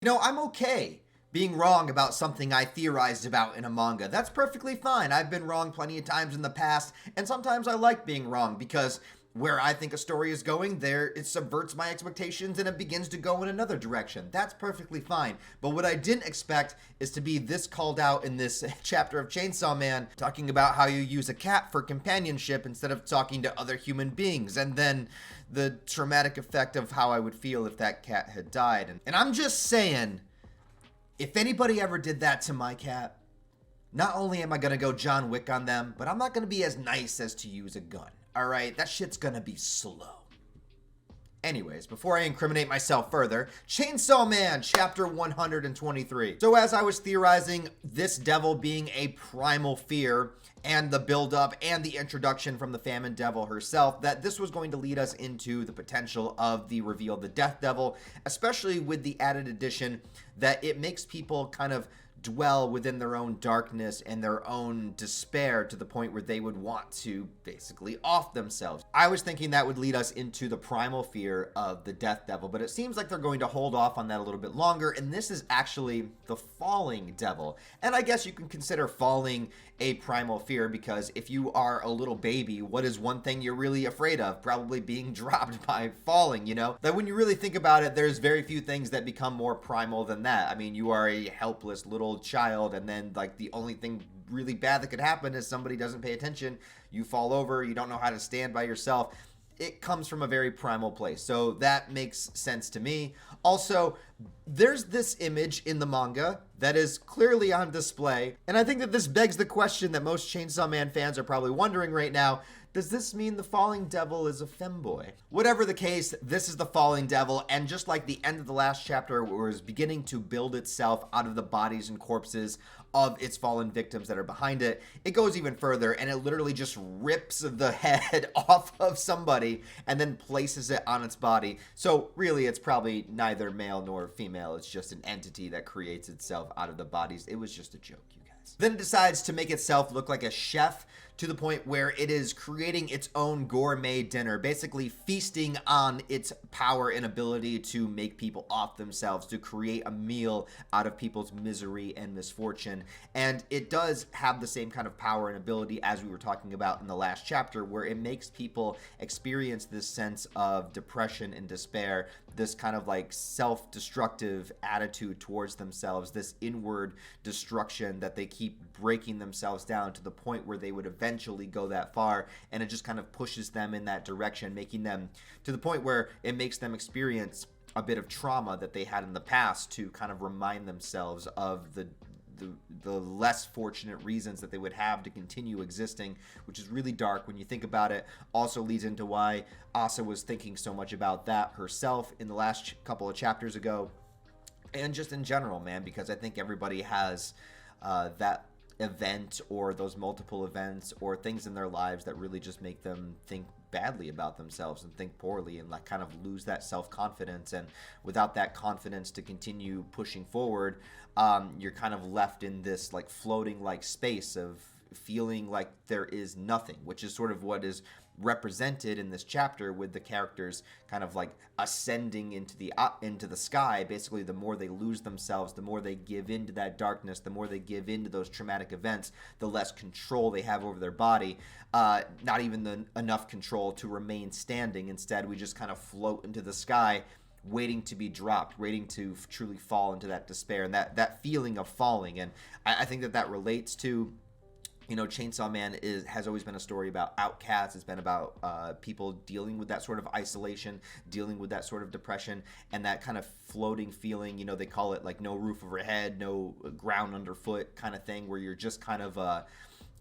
I'm okay being wrong about something I theorized about in a manga. That's perfectly fine. I've been wrong plenty of times in the past, and sometimes I like being wrong because where I think a story is going, there it subverts my expectations and it begins to go in another direction. That's perfectly fine. But what I didn't expect is to be this called out in this chapter of Chainsaw Man, talking about how you use a cat for companionship instead of talking to other human beings, and then the traumatic effect of how I would feel if that cat had died. And I'm just saying, if anybody ever did that to my cat, not only am I gonna go John Wick on them, but I'm not gonna be as nice as to use a gun. Alright, that shit's gonna be slow. Anyways, before I incriminate myself further, Chainsaw Man, chapter 123. So as I was theorizing, this devil being a primal fear, and the build-up and the introduction from the Famine Devil herself, that this was going to lead us into the potential of the reveal of the Death Devil, especially with the added addition that it makes people kind of dwell within their own darkness and their own despair to the point where they would want to basically off themselves. I was thinking that would lead us into the primal fear of the Death Devil, but it seems like they're going to hold off on that a little bit longer, and this is actually the Falling Devil. And I guess you can consider falling a primal fear, because if you are a little baby, what is one thing you're really afraid of? Probably being dropped by falling, you know? That when you really think about it, there's very few things that become more primal than that. I mean, you are a helpless little child, and then like the only thing really bad that could happen is somebody doesn't pay attention, you fall over, you don't know how to stand by yourself. It comes from a very primal place, so that makes sense to me. Also, there's this image in the manga that is clearly on display, and I think that this begs the question that most Chainsaw Man fans are probably wondering right now: does this mean the Falling Devil is a femboy? Whatever the case, this is the Falling Devil, and just like the end of the last chapter was beginning to build itself out of the bodies and corpses of its fallen victims that are behind it, it goes even further, and it literally just rips the head off of somebody and then places it on its body. So really, it's probably neither male nor female. It's just an entity that creates itself out of the bodies. It was just a joke, you guys. Then it decides to make itself look like a chef, to the point where it is creating its own gourmet dinner, basically feasting on its power and ability to make people off themselves, to create a meal out of people's misery and misfortune. And it does have the same kind of power and ability as we were talking about in the last chapter, where it makes people experience this sense of depression and despair, this kind of like self-destructive attitude towards themselves, this inward destruction that they keep breaking themselves down to the point where they would eventually go that far, and it just kind of pushes them in that direction, making them to the point where it makes them experience a bit of trauma that they had in the past, to kind of remind themselves of the less fortunate reasons that they would have to continue existing, which is really dark when you think about it. Also leads into why Asa was thinking so much about that herself in the last couple of chapters ago, and just in general, man, because I think everybody has that event or those multiple events or things in their lives that really just make them think badly about themselves and think poorly and like kind of lose that self-confidence, and without that confidence to continue pushing forward, you're kind of left in this like floating like space of feeling like there is nothing, which is sort of what is represented in this chapter, with the characters kind of like ascending into the sky. Basically, the more they lose themselves, the more they give into that darkness, the more they give into those traumatic events, the less control they have over their body. Not even enough control to remain standing. Instead, we just kind of float into the sky, waiting to be dropped, waiting to truly fall into that despair and that feeling of falling. And I think that relates to, you know, Chainsaw Man has always been a story about outcasts. It's been about people dealing with that sort of isolation, dealing with that sort of depression, and that kind of floating feeling. You know, they call it like no roof over head, no ground underfoot kind of thing, where you're just kind of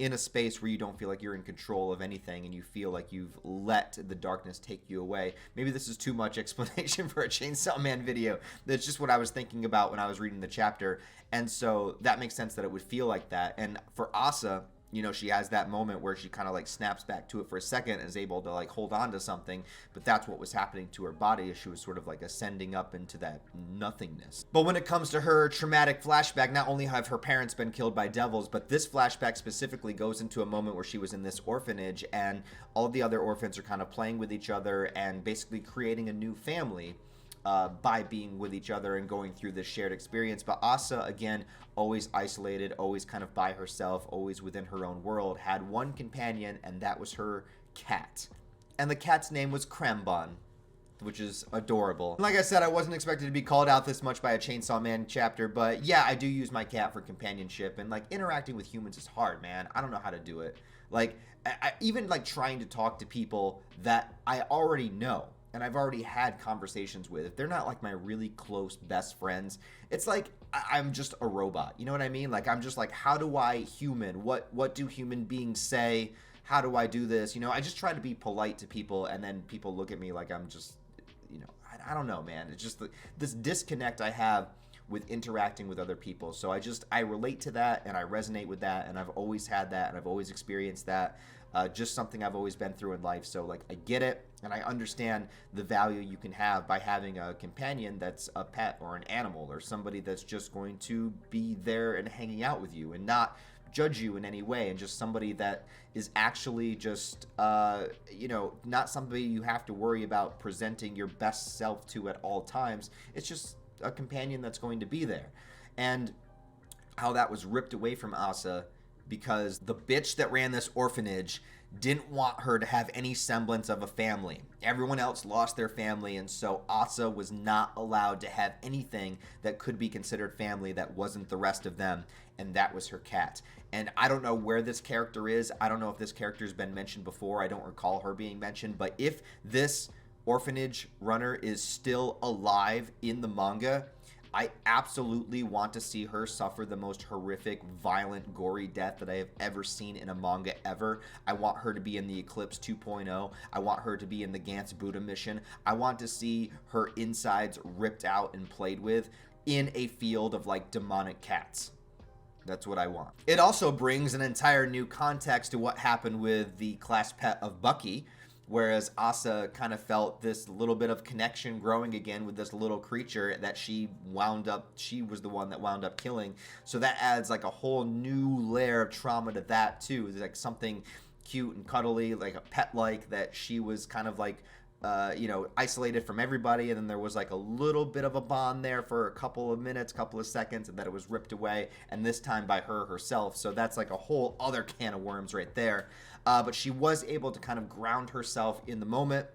in a space where you don't feel like you're in control of anything, and you feel like you've let the darkness take you away. Maybe this is too much explanation for a Chainsaw Man video. That's just what I was thinking about when I was reading the chapter, and so that makes sense that it would feel like that. And for Asa, you know, she has that moment where she kind of like snaps back to it for a second and is able to like hold on to something, but that's what was happening to her body as she was sort of like ascending up into that nothingness. But when it comes to her traumatic flashback, not only have her parents been killed by devils, but this flashback specifically goes into a moment where she was in this orphanage, and all the other orphans are kind of playing with each other and basically creating a new family by being with each other and going through this shared experience. But Asa, again, always isolated, always kind of by herself, always within her own world, had one companion, and that was her cat. And the cat's name was Krembon, which is adorable. Like I said, I wasn't expected to be called out this much by a Chainsaw Man chapter, but yeah, I do use my cat for companionship, and like interacting with humans is hard, man. I don't know how to do it. Like, even like trying to talk to people that I already know and I've already had conversations with, if they're not like my really close best friends, it's like I'm just a robot. You know what I mean? Like, I'm just like, how do I human? What do human beings say? How do I do this? You know, I just try to be polite to people, and then people look at me like I'm just, you know, I don't know, man. It's just this disconnect I have with interacting with other people. So I relate to that, and I resonate with that, and I've always had that, and I've always experienced that. Just something I've always been through in life. So like, I get it, and I understand the value you can have by having a companion that's a pet or an animal or somebody that's just going to be there and hanging out with you and not judge you in any way, and just somebody that is actually just you know, not somebody you have to worry about presenting your best self to at all times. It's just a companion that's going to be there. And how that was ripped away from Asa because the bitch that ran this orphanage didn't want her to have any semblance of a family. Everyone else lost their family, and so Asa was not allowed to have anything that could be considered family that wasn't the rest of them, and that was her cat. And I don't know where this character is. I don't know if this character's been mentioned before. I don't recall her being mentioned, but if this orphanage runner is still alive in the manga, I absolutely want to see her suffer the most horrific, violent, gory death that I have ever seen in a manga ever. I want her to be in the Eclipse 2.0. I want her to be in the Gantz Buddha mission. I want to see her insides ripped out and played with in a field of like demonic cats. That's what I want. It also brings an entire new context to what happened with the class pet of Bucky, whereas Asa kind of felt this little bit of connection growing again with this little creature that she was the one that wound up killing. So that adds like a whole new layer of trauma to that too. It's like something cute and cuddly, like a pet-like, that she was kind of like, you know, isolated from everybody, and then there was like a little bit of a bond there for a couple of minutes, couple of seconds, and then it was ripped away, and this time by her herself. So that's like a whole other can of worms right there. But she was able to kind of ground herself in the moment,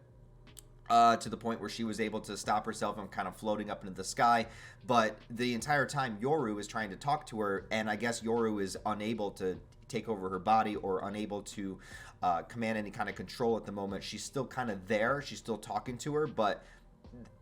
to the point where she was able to stop herself from kind of floating up into the sky. But the entire time Yoru is trying to talk to her, and I guess Yoru is unable to take over her body or unable to command any kind of control at the moment. She's still kind of there. She's still talking to her, but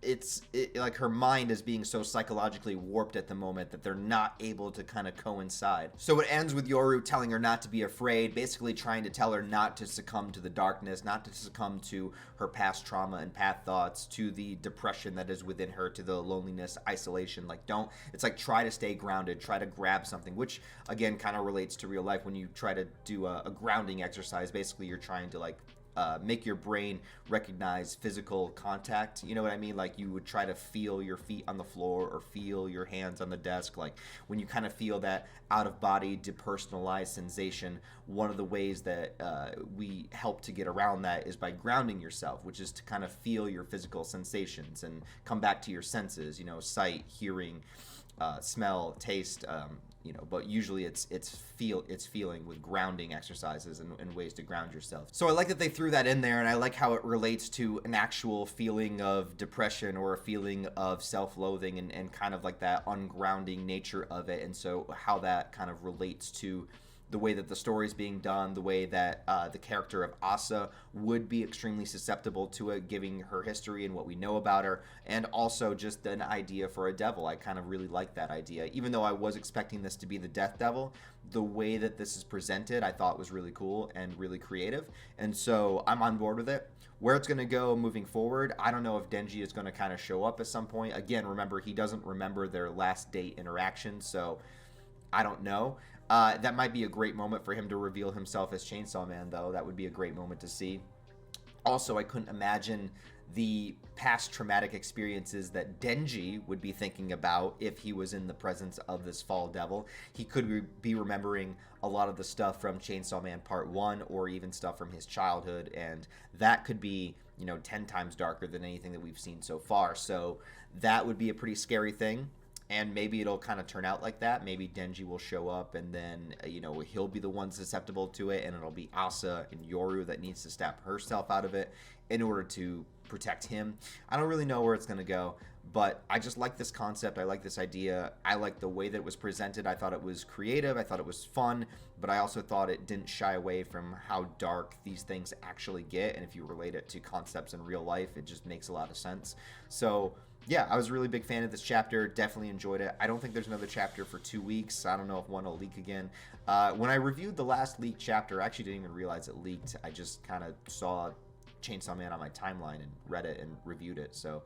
it's like her mind is being so psychologically warped at the moment that they're not able to kind of coincide. So it ends with Yoru telling her not to be afraid, basically trying to tell her not to succumb to the darkness, not to succumb to her past trauma and past thoughts, to the depression that is within her, to the loneliness, isolation. Like, it's like, try to stay grounded, try to grab something, which again kind of relates to real life. When you try to do a grounding exercise, basically you're trying to like make your brain recognize physical contact. You know what I mean? Like, you would try to feel your feet on the floor or feel your hands on the desk. Like, when you kind of feel that out-of-body, depersonalized sensation, one of the ways that we help to get around that is by grounding yourself, which is to kind of feel your physical sensations and come back to your senses, you know, sight, hearing, smell, taste, you know, but usually it's feeling with grounding exercises and ways to ground yourself. So I like that they threw that in there, and I like how it relates to an actual feeling of depression or a feeling of self-loathing and kind of like that ungrounding nature of it. And so how that kind of relates to the way that the story is being done, the way that the character of Asa would be extremely susceptible to it, giving her history and what we know about her, and also just an idea for a devil. I kind of really like that idea. Even though I was expecting this to be the Death Devil, the way that this is presented I thought was really cool and really creative, and so I'm on board with it. Where it's going to go moving forward, I don't know if Denji is going to kind of show up at some point. Again, remember, he doesn't remember their last date interaction, so I don't know. That might be a great moment for him to reveal himself as Chainsaw Man, though. That would be a great moment to see. Also, I couldn't imagine the past traumatic experiences that Denji would be thinking about if he was in the presence of this fall devil. He could be remembering a lot of the stuff from Chainsaw Man Part 1, or even stuff from his childhood, and that could be 10 times darker than anything that we've seen so far. So that would be a pretty scary thing. And maybe it'll kind of turn out like that. Maybe Denji will show up, and then he'll be the one susceptible to it, and it'll be Asa and Yoru that needs to snap herself out of it in order to protect him. I don't really know where it's going to go, but I just like this concept. I like this idea. I like the way that it was presented. I thought it was creative. I thought it was fun, but I also thought it didn't shy away from how dark these things actually get. And if you relate it to concepts in real life, it just makes a lot of sense. So yeah, I was a really big fan of this chapter. Definitely enjoyed it. I don't think there's another chapter for 2 weeks. I don't know if one will leak again. When I reviewed the last leaked chapter, I actually didn't even realize it leaked. I just kind of saw Chainsaw Man on my timeline and read it and reviewed it. So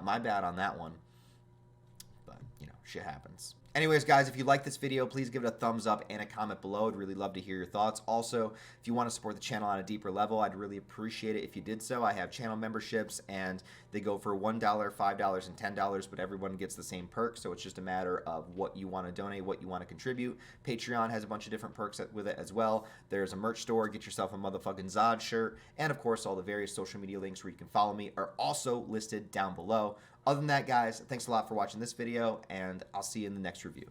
my bad on that one. But, shit happens. Anyways, guys, if you like this video, please give it a thumbs up and a comment below. I'd really love to hear your thoughts. Also, if you want to support the channel on a deeper level, I'd really appreciate it if you did so. I have channel memberships, and they go for $1, $5, and $10, but everyone gets the same perks, so it's just a matter of what you want to donate, what you want to contribute. Patreon has a bunch of different perks with it as well. There's a merch store. Get yourself a motherfucking Zod shirt, and, of course, all the various social media links where you can follow me are also listed down below. Other than that, guys, thanks a lot for watching this video, and I'll see you in the next review.